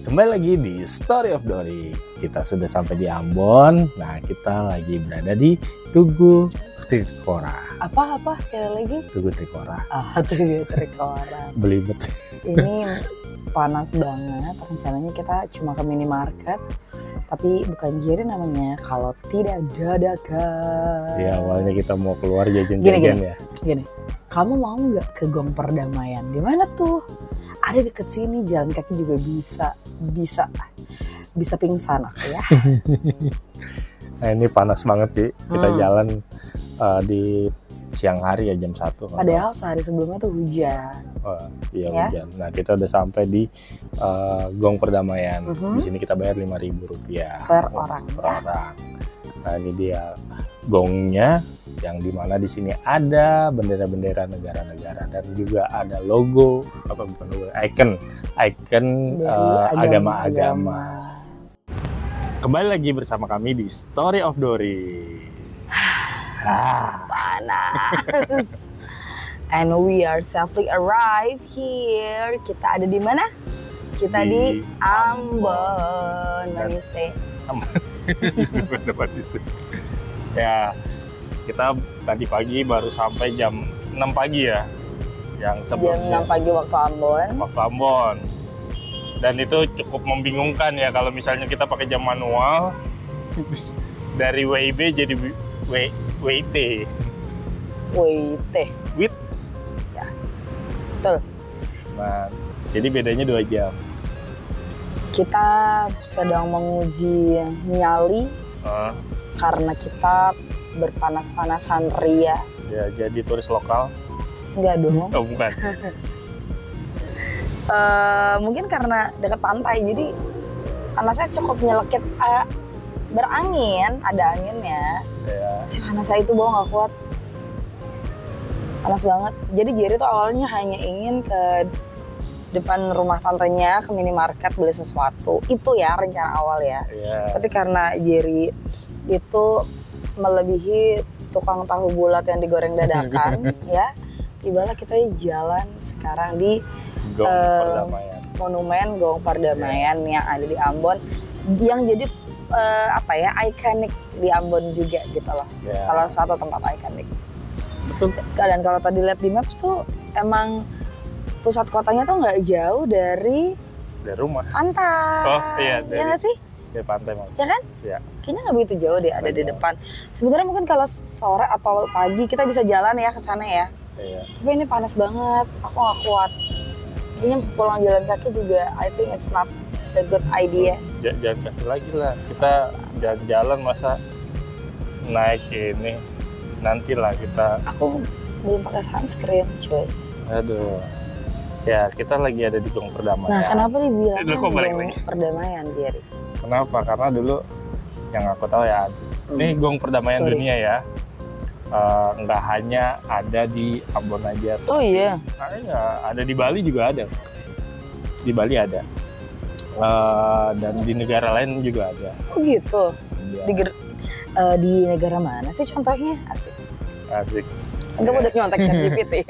Kembali lagi di Story of Dori. Kita sudah sampai di Ambon. Nah, kita lagi berada di Tugu Trikora. Apa sekali lagi? Tugu Trikora. Tugu Trikora. Belibet. Ini panas banget. Rencananya kita cuma ke minimarket, tapi bukan jadi namanya kalau tidak dadakan. Ya, awalnya kita mau keluar jajan-jajan ya. Gini, kamu mau nggak ke Gong Perdamaian? Di mana tuh? Ada deket sini, jalan kaki juga bisa pingsan aku ya. Nah, ini panas banget sih. Kita jalan di siang hari ya, jam 1. Padahal sehari sebelumnya tuh hujan. Iya Ya? hujan. Nah, kita udah sampai di Gong Perdamaian. Di sini kita bayar Rp5.000 Per orang, Per ya. orang. Nah, ini dia gongnya, yang dimana di sini ada bendera-bendera negara-negara dan juga ada logo icon Dari agama-agama. Kembali lagi bersama kami di Story of Dori. Panas. And we are safely arrived here. Kita ada di mana? Kita di Ambon, Manise. Ya, kita tadi pagi baru sampai jam 6 pagi ya. Yang Jam sebelumnya 6 pagi waktu Ambon. Ambon. Dan itu cukup membingungkan ya kalau misalnya kita pakai jam manual dari WIB jadi WIT. Wait. Ya. Betul. Nah, jadi bedanya 2 jam. Kita sedang menguji nyali karena kita berpanas-panasan ria. Ya, jadi turis lokal. Enggak dong. Oh, bukan. Mungkin karena dekat pantai, jadi panasnya cukup nyelekit. Berangin, ada anginnya. Ya. Panasnya itu bawa nggak kuat. Panas banget. Jadi Jerry tuh awalnya hanya ingin ke depan rumah tantenya ke minimarket beli sesuatu. Itu ya rencana awal ya. Ya. Tapi karena Jerry itu melebihi tukang tahu bulat yang digoreng dadakan ya. Tibalah kita jalan sekarang di Gong Perdamaian. Monumen Gong Perdamaian yang ada di Ambon, yang jadi ikonik di Ambon juga gitu loh. Ya. Salah satu tempat ikonik. Betul. Dan kalau tadi lihat di maps tuh emang pusat kotanya tuh nggak jauh dari rumah. pantai. Oh iya, Ya nggak sih? dari pantai malah. Ya kan? Ya. Kayaknya nggak begitu jauh deh, ada di Jauh. depan. Sebenarnya mungkin kalau sore atau pagi kita bisa jalan ya ke sana ya. Iya. Tapi ini panas banget, aku nggak kuat. Kayaknya pulang jalan kaki juga, I think it's not a good idea. Jalan kaki lagi lah. Kita jalan masa naik ini. Nantilah kita. Aku belum pakai sunscreen, coy. Aduh. Ya, kita lagi ada di Gong Perdamaian. Nah, kenapa dibilang Aduh, kok balik Gong lagi? Perdamaian, Jerry? Kenapa? Karena dulu yang aku tahu ya, ini Gong Perdamaian Sorry. dunia ya. Nggak hanya ada di Ambon aja. Oh iya. Ada di Bali juga ada. Di Bali ada. Dan di negara lain juga ada. Oh gitu. Ya, Di negara mana sih contohnya? Asik. asik. Enggak udah nyontek ChatGPT.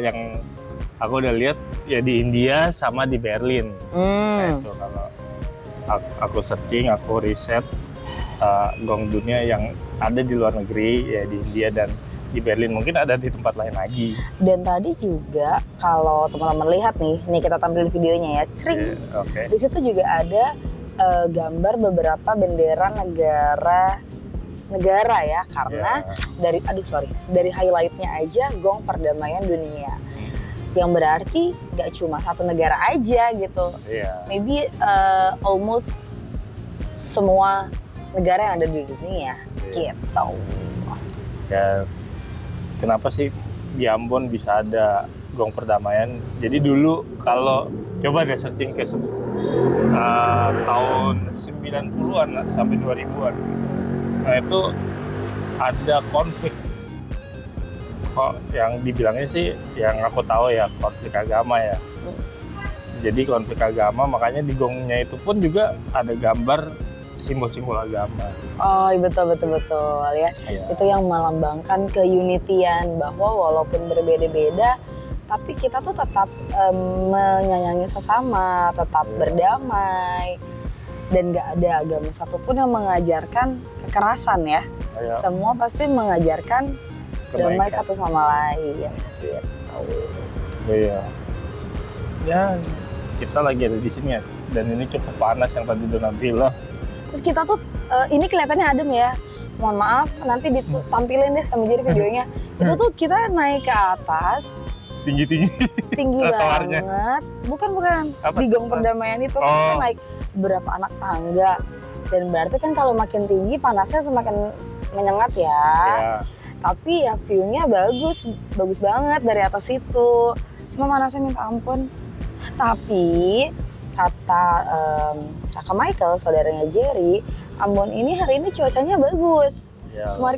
Yang aku udah lihat ya di India sama di Berlin. Nah, itu kalau aku searching, aku riset gong dunia yang ada di luar negeri ya di India dan di Berlin, mungkin ada di tempat lain lagi. Dan tadi juga kalau teman-teman lihat nih kita tampilin videonya ya, cering. Oke. Di situ juga ada gambar beberapa bendera negara ya, karena dari highlightnya aja Gong Perdamaian Dunia. Yang berarti gak cuma satu negara aja gitu. Iya. Maybe almost semua negara yang ada di dunia gitu. Ya, kenapa sih di Ambon bisa ada Gong Perdamaian? Jadi dulu kalau coba deh searching ke tahun 90-an sampai 2000-an. Nah, itu ada konflik. Kok yang dibilangnya sih yang aku tahu ya konflik agama ya. Jadi konflik agama, makanya di gongnya itu pun juga ada gambar simbol-simbol agama. Oh betul ya. Iya. Itu yang melambangkan keunitian, bahwa walaupun berbeda-beda tapi kita tuh tetap menyayangi sesama, tetap berdamai, dan nggak ada agama satupun yang mengajarkan kekerasan ya. Semua pasti mengajarkan damai satu sama lain. Gitu. Iya. Ya, kita lagi ada di sini ya, dan ini cukup panas yang tadi Dona bilang. Terus kita tuh ini kelihatannya adem ya. Mohon maaf, nanti ditampilin deh sama Jerry videonya. Itu tuh kita naik ke atas. Tinggi banget. Bukan. Apa? Di Gong Perdamaian itu kita naik berapa anak tangga. Dan berarti kan kalau makin tinggi panasnya semakin menyengat ya. Tapi ya view-nya bagus banget dari atas itu. Cuma panasnya minta ampun. Tapi kata kakak Michael, saudaranya Jerry, Ambon ini hari ini cuacanya bagus.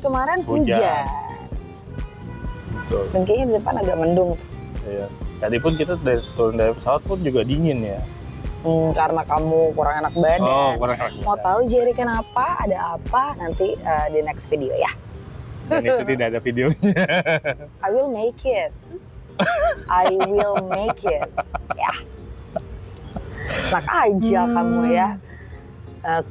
Kemarin hujan. Betul. Dan kayaknya di depan agak mendung. Iya. Tadi pun kita turun dari pesawat pun juga dingin ya. Karena kamu kurang enak badan. Kurang enak Mau tahu Jerry kenapa? Ada apa? Nanti di next video ya. Dan itu tidak ada videonya. I will make it. Ya. Enak aja kamu ya.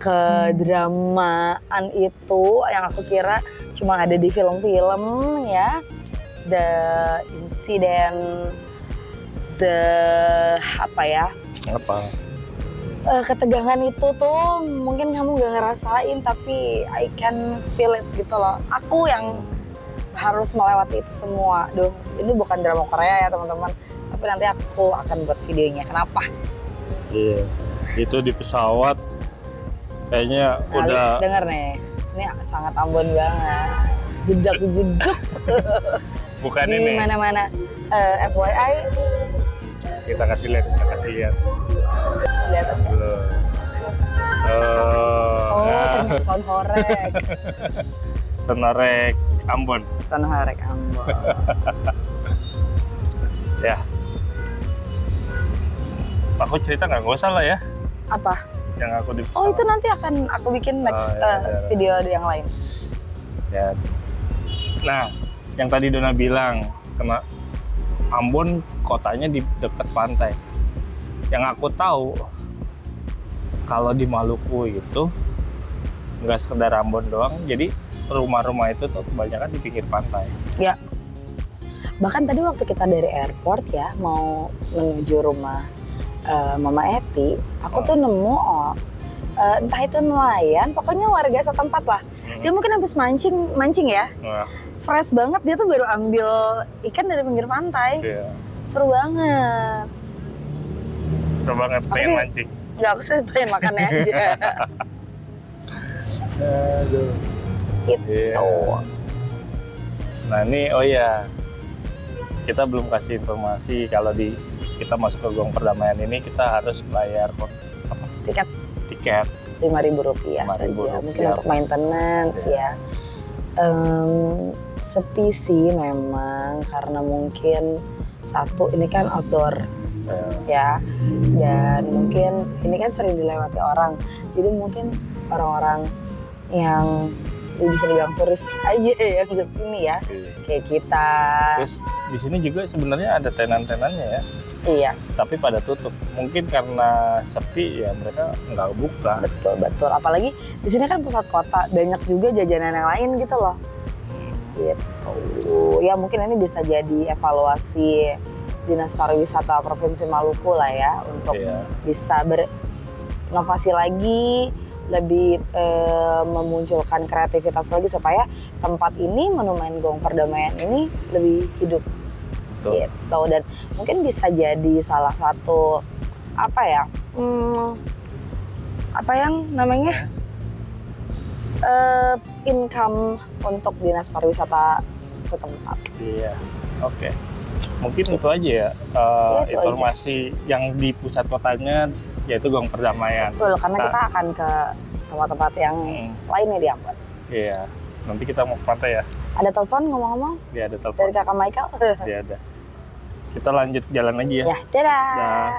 Kedramaan itu yang aku kira cuma ada di film-film ya. The incident, ketegangan itu tuh mungkin kamu gak ngerasain, tapi I can feel it gitu loh. Aku yang harus melewati itu semua. Duh, ini bukan drama Korea ya teman-teman, tapi nanti aku akan buat videonya. Kenapa? Iya, itu di pesawat kayaknya udah. Dengar nih, ini sangat Ambon banget. Jedak-jeduk. Bukan di ini. Di mana-mana. FYI. Kita kasih lihat. Lihat apa? Ternyata sound horek. Sonorek Ambon. Sound horek Ambon. Ya. Aku cerita nggak usah lah ya. Apa? Yang aku di pesawat. Oh, itu nanti akan aku bikin next video yang lain. Ya. Nah, yang tadi Dona bilang, kena Ambon kotanya di dekat pantai. Yang aku tahu, kalau di Maluku itu nggak sekedar Ambon doang, jadi rumah-rumah itu tuh kebanyakan di pinggir pantai. Ya. Bahkan tadi waktu kita dari airport ya, mau menuju rumah Mama Eti, aku tuh nemu entah itu nelayan, pokoknya warga setempat lah. Dia mungkin habis mancing ya. Fresh banget, dia tuh baru ambil ikan dari pinggir pantai. Seru banget. Pengen mancing. Enggak, aku sih pengen makannya aja. Aduh. Gitu. Nah ini, kita belum kasih informasi kalau kita masuk ke Gong Perdamaian ini kita harus bayar tiket Rp5.000 saja. Mungkin untuk maintenance ya. Sepi sih memang karena mungkin satu ini kan outdoor ya, dan mungkin ini kan sering dilewati orang, jadi mungkin orang-orang yang bisa dibilang turis aja yang ke sini ya, kayak kita. Terus di sini juga sebenarnya ada tenan-tenannya ya. Iya. Tapi pada tutup. Mungkin karena sepi ya mereka nggak buka. Betul. Apalagi di sini kan pusat kota, banyak juga jajanan yang lain gitu loh. Gitu. Ya mungkin ini bisa jadi evaluasi Dinas Pariwisata Provinsi Maluku lah ya, untuk bisa berinovasi lagi, lebih memunculkan kreativitas lagi supaya tempat ini, Monumen Gong Perdamaian ini lebih hidup. Gitu. Dan mungkin bisa jadi salah satu income untuk Dinas Pariwisata setempat. Iya, oke. Mungkin itu aja ya, itu informasi aja yang di pusat kotanya, yaitu Gong Perdamaian. Betul, karena kita akan ke tempat-tempat yang lainnya di Ambon. Iya, nanti kita mau ke pantai ya. Ada telepon ngomong-ngomong? Iya, ada telepon. Dari kakak Michael? Iya, ada. Kita lanjut jalan aja ya. Ya, dadah.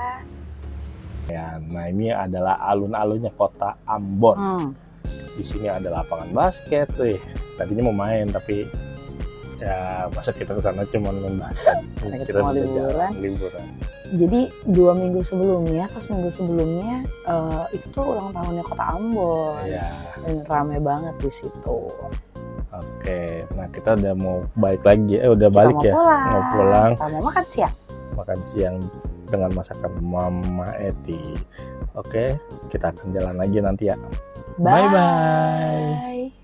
Ya, nah ini adalah alun-alunnya kota Ambon. Di sini ada lapangan basket, tadinya mau main tapi Ya masa kita kesana cuma main basket. Karena kita Kita mau bisa liburan. Jadi 2 minggu sebelumnya atau seminggu sebelumnya itu tuh ulang tahunnya Kota Ambon. Iya. Dan rame banget di situ. Oke, nah kita udah mau balik lagi, udah balik Kita ya, pulang. mau pulang, Kita mau makan siang. makan siang dengan masakan Mama Eti. Oke, kita akan jalan lagi nanti ya. Bye. Bye-bye.